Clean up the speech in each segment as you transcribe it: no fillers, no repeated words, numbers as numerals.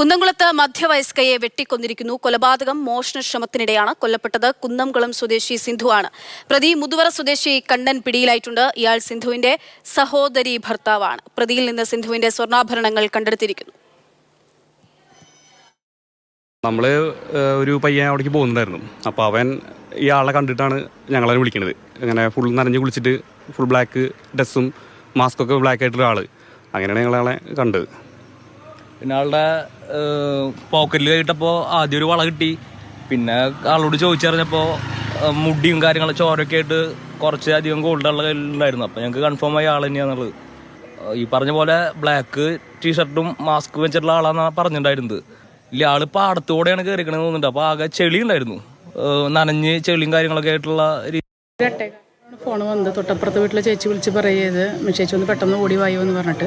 കുന്നംകുളത്ത് മധ്യവയസ്കയെ വെട്ടിക്കൊന്നിരിക്കുന്നു. കൊലപാതകം മോഷണശ്രമത്തിനിടെയാണ് കൊല്ലപ്പെട്ടത്. കുന്നംകുളം സ്വദേശി സിന്ധുവാണ് പ്രതി. മുതുവറ സ്വദേശി കണ്ണൻ പിടിയിലായിട്ടുണ്ട്. ഇയാൾ സിന്ധുവിന്റെ സഹോദരി ഭർത്താവാണ്. പ്രതിയിൽ നിന്ന് സിന്ധുവിന്റെ സ്വർണ്ണാഭരണങ്ങൾ കണ്ടെടുത്തിരിക്കുന്നു. നമ്മൾ ഒരു പയ്യൻ അവിടേക്ക് പോകുന്നുണ്ടായിരുന്നു. അപ്പോൾ അവൻ ഇയാളെ കണ്ടിട്ടാണ് ഞങ്ങളെ വിളിക്കുന്നത്. അങ്ങനെ ഫുൾ നനഞ്ഞ് കുളിച്ചിട്ട് ഫുൾ ബ്ലാക്ക് ഡ്രസ്സും മാസ്കൊക്കെ ബ്ലാക്ക് ആയിട്ടുള്ള ആള്. അങ്ങനെയാണ് ഞങ്ങളെ കണ്ടത്. പിന്നെ ആളുടെ പോക്കറ്റിൽ കഴിട്ടപ്പോൾ ആദ്യം ഒരു വള കിട്ടി. പിന്നെ ആളോട് ചോദിച്ചറിഞ്ഞപ്പോൾ മുടിയും കാര്യങ്ങളും ചോരൊക്കെ ആയിട്ട് കുറച്ച് അധികം ഗോൾഡ് ഉള്ള കയ്യിലുണ്ടായിരുന്നു. അപ്പോൾ ഞങ്ങൾക്ക് കൺഫേം ആയി ആൾ തന്നെയാണെന്നുള്ളത്. ഈ പറഞ്ഞ പോലെ ബ്ലാക്ക് ടീഷർട്ടും മാസ്ക് വെച്ചിട്ടുള്ള ആളാണെന്നാണ് പറഞ്ഞിട്ടുണ്ടായിരുന്നത്. ഇല്ല, ആള് പാടത്തോടെയാണ് കയറിക്കണമെന്ന് തോന്നുന്നുണ്ട്. അപ്പോൾ ആകെ ചെളി ഉണ്ടായിരുന്നു, നനഞ്ഞ് ചെളിയും കാര്യങ്ങളൊക്കെ ആയിട്ടുള്ള ഫോൺ വന്നത്. തൊട്ടപ്പുറത്ത് വീട്ടിലെ ചേച്ചി വിളിച്ച് പറയുന്നത് ചേച്ചി ഒന്ന് പെട്ടെന്ന് ഓടി വായോ എന്ന് പറഞ്ഞിട്ട്.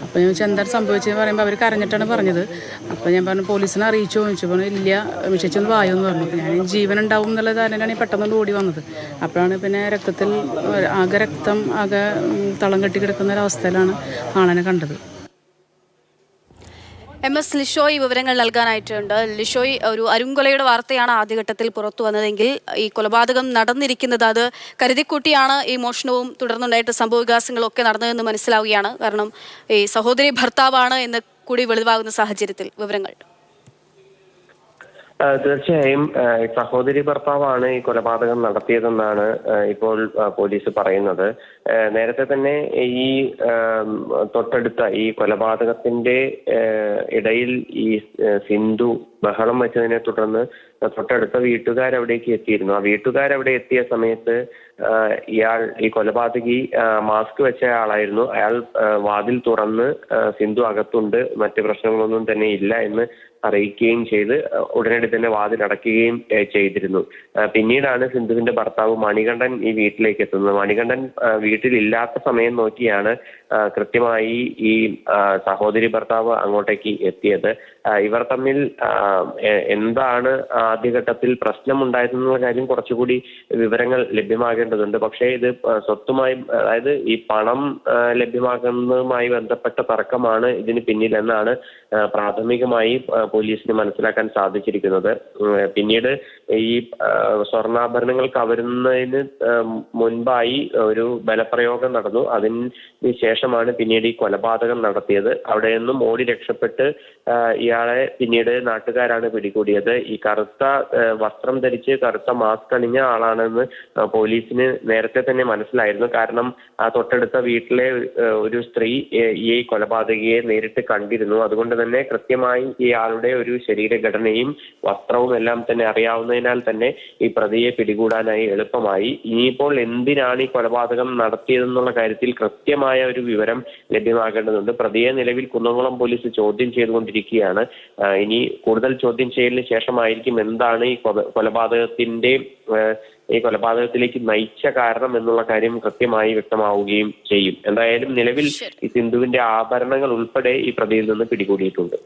അപ്പോൾ ഞാൻ ചോദിച്ചാൽ എന്താണ് സംഭവിച്ചതെന്ന് പറയുമ്പോൾ അവർ കരഞ്ഞിട്ടാണ് പറഞ്ഞത്. അപ്പോൾ ഞാൻ പറഞ്ഞു പോലീസിനെ അറിയിച്ചോ ചോദിച്ചു. പറഞ്ഞു ഇല്ല, ചേച്ചി ഒന്ന് വായോ എന്ന് പറഞ്ഞു. അപ്പോൾ ഞാൻ ജീവൻ ഉണ്ടാവും എന്നുള്ള ധാരണയാണ് ഈ പെട്ടെന്ന് ഓടി വന്നത്. അപ്പോഴാണ് പിന്നെ രക്തത്തിൽ ആകെ രക്തം ആകെ തളം കെട്ടി കിടക്കുന്ന ഒരവസ്ഥയിലാണ് ആളനെ കണ്ടത്. MS ലിഷോയ് വിവരങ്ങൾ നൽകാനായിട്ടുണ്ട്. ലിഷോയ്, ഒരു അരുങ്കൊലയുടെ വാർത്തയാണ് ആദ്യഘട്ടത്തിൽ പുറത്തു വന്നതെങ്കിൽ ഈ കൊലപാതകം നടന്നിരിക്കുന്നത് അത് കരുതിക്കൂട്ടിയാണ് ഈ മോഷണവും തുടർന്നുണ്ടായിട്ട് സംഭവവികാസങ്ങളൊക്കെ നടന്നതെന്ന് മനസ്സിലാവുകയാണ്. കാരണം ഈ സഹോദരി ഭർത്താവാണ് എന്ന് കൂടി വെളിവാകുന്ന സാഹചര്യത്തിൽ വിവരങ്ങൾ. തീർച്ചയായും സഹോദരി ഭർത്താവാണ് ഈ കൊലപാതകം നടത്തിയതെന്നാണ് ഇപ്പോൾ പോലീസ് പറയുന്നത്. നേരത്തെ തന്നെ ഈ തൊട്ടടുത്ത ഈ കൊലപാതകത്തിന്റെ ഇടയിൽ ഈ സിന്ധു ബഹളം വെച്ചതിനെ തുടർന്ന് തൊട്ടടുത്ത വീട്ടുകാരവിടേക്ക് എത്തിയിരുന്നു. ആ വീട്ടുകാരവിടെ എത്തിയ സമയത്ത് ഇയാൾ ഈ കൊലപാതകി മാസ്ക് വെച്ച ആളായിരുന്നു. അയാൾ വാതിൽ തുറന്ന് സിന്ധു അകത്തുണ്ട്, മറ്റ് പ്രശ്നങ്ങളൊന്നും തന്നെ ഇല്ല എന്ന് അറിയിക്കുകയും ചെയ്ത് ഉടനടി തന്നെ വാതിൽ അടയ്ക്കുകയും ചെയ്തിരുന്നു. പിന്നീടാണ് സിന്ധുവിന്റെ ഭർത്താവ് മണികണ്ഠൻ ഈ വീട്ടിലേക്ക് എത്തുന്നത്. മണികണ്ഠൻ വീട്ടിലില്ലാത്ത സമയം നോക്കിയാണ് കൃത്യമായി ഈ സഹോദരി ഭർത്താവ് അങ്ങോട്ടേക്ക് എത്തിയത്. ഇവർ തമ്മിൽ എന്താണ് ആദ്യഘട്ടത്തിൽ പ്രശ്നമുണ്ടായിരുന്നുള്ള കാര്യം കുറച്ചുകൂടി വിവരങ്ങൾ ലഭ്യമാകേണ്ടതുണ്ട്. പക്ഷേ ഇത് സ്വത്തുമായി, അതായത് ഈ പണം ലഭ്യമാക്കുന്നതുമായി ബന്ധപ്പെട്ട തർക്കമാണ് ഇതിന് പിന്നിലെന്നാണ് പ്രാഥമികമായി പോലീസിന് മനസ്സിലാക്കാൻ സാധിച്ചിരിക്കുന്നത്. പിന്നീട് ഈ സ്വർണ്ണാഭരണങ്ങൾ കവരുന്നതിന് മുൻപായി ഒരു ബലപ്രയോഗം നടന്നു. അതിന് ശേഷമാണ് പിന്നീട് ഈ കൊലപാതകം നടത്തിയത്. അവിടെ നിന്നും ഓടി രക്ഷപ്പെട്ട് ഇയാളെ പിന്നീട് നാട്ടുകാരാണ് പിടികൂടിയത്. ഈ കറുത്ത വസ്ത്രം ധരിച്ച് കറുത്ത മാസ്ക് അണിഞ്ഞ ആളാണെന്ന് പോലീസിന് നേരത്തെ തന്നെ മനസ്സിലായിരുന്നു. കാരണം ആ തൊട്ടടുത്ത വീട്ടിലെ ഒരു സ്ത്രീ ഈ കൊലപാതകിയെ നേരിട്ട് കണ്ടിരുന്നു. അതുകൊണ്ട് തന്നെ കൃത്യമായി ഇയാളുടെ ഒരു ശരീരഘടനയും വസ്ത്രവും എല്ലാം തന്നെ അറിയാവുന്നതിനാൽ തന്നെ ഈ പ്രതിയെ പിടികൂടാനായി എളുപ്പമായി. ഇനിയിപ്പോൾ എന്തിനാണ് ഈ കൊലപാതകം നടത്തിയതെന്നുള്ള കാര്യത്തിൽ കൃത്യമായ ഒരു വിവരം ലഭ്യമാകേണ്ടതുണ്ട്. പ്രതിയെ നിലവിൽ കുന്നംകുളം പോലീസ് ചോദ്യം ചെയ്തുകൊണ്ടിരിക്കുകയാണ്. ഇനി കൂടുതൽ ചോദ്യം ചെയ്യലിന് ശേഷമായിരിക്കും എന്താണ് ഈ കൊലപാതകത്തിലേക്ക് നയിച്ച കാരണം എന്നുള്ള കാര്യം കൃത്യമായി വ്യക്തമാവുകയും ചെയ്യും. എന്തായാലും നിലവിൽ ഈ സിന്ധുവിന്റെ ആഭരണങ്ങൾ ഉൾപ്പെടെ ഈ പ്രതിയിൽ നിന്ന് പിടികൂടിയിട്ടുണ്ട്.